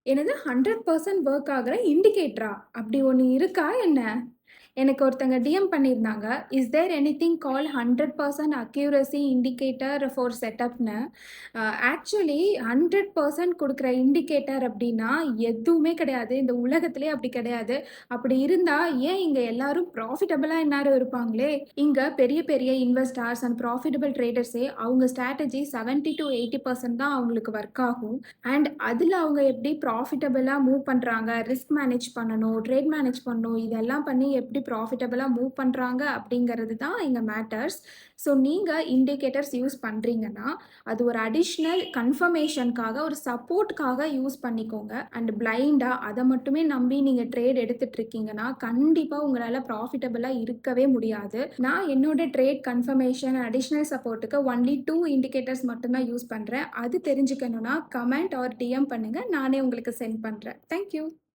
என்னது 100% ஒர்க் ஆகுற இண்டிகேட்டரா? அப்படி ஒண்ணு இருக்கா என்ன? எனக்கு ஒருத்தங்க டிஎம் பண்ணியிருந்தாங்க. Is there anything called 100% accuracy indicator for செட்டப்ன்னு. ஆக்சுவலி 100% குடுக்குற இண்டிகேட்டர் அப்படின்னா எதுவுமே கிடையாது. இந்த உலகத்திலேயே அப்படி கிடையாது. அப்படி இருந்தா ஏன் இங்க எல்லாரும் ப்ராஃபிட்டபிளா இந்நேரம் இருப்பாங்களே! இங்க பெரிய பெரிய இன்வெஸ்டார்ஸ் அண்ட் ப்ராஃபிட்டபிள் ட்ரேடர்ஸே அவங்க ஸ்ட்ராட்டஜி 70-80% தான் அவங்களுக்கு ஒர்க் ஆகும். அண்ட் அதில அவங்க எப்படி ப்ராஃபிட்டபிளா மூவ் பண்றாங்க, ரிஸ்க் மேனேஜ் பண்ணணும், ட்ரேட் மேனேஜ் பண்ணணும், இதெல்லாம் பண்ணி எப்படி ப்ராஃபிட்டபிளா மூவ் பண்றாங்க அப்படிங்கிறது தான் இங்க மேட்டர்ஸ். ஸோ நீங்க இண்டிகேட்டர்ஸ் யூஸ் பண்றீங்கன்னா, அது ஒரு அடிஷனல் கன்ஃபர்மேஷன்க்காக, ஒரு சப்போர்ட்க்காக யூஸ் பண்ணிக்கோங்க. அண்ட் பிளைண்டா அத மட்டுமே நம்பி நீங்க ட்ரேட் எடுத்துட்டு இருக்கீங்கன்னா, கண்டிப்பா உங்களால ப்ராஃபிட்டபிளா இருக்கவே முடியாது. நான் என்னோட ட்ரேட் கன்ஃபர்மேஷன், அடிஷனல் சப்போர்ட்க்கு ஒன்லி 2 இண்டிகேட்டர்ஸ் மட்டும் தான் யூஸ் பண்றேன். அது தெரிஞ்சுக்கணும்னா கமெண்ட் ஆர் டிஎம் பண்ணுங்க. நானே உங்களுக்கு சென்ட் பண்றேன். Thank you.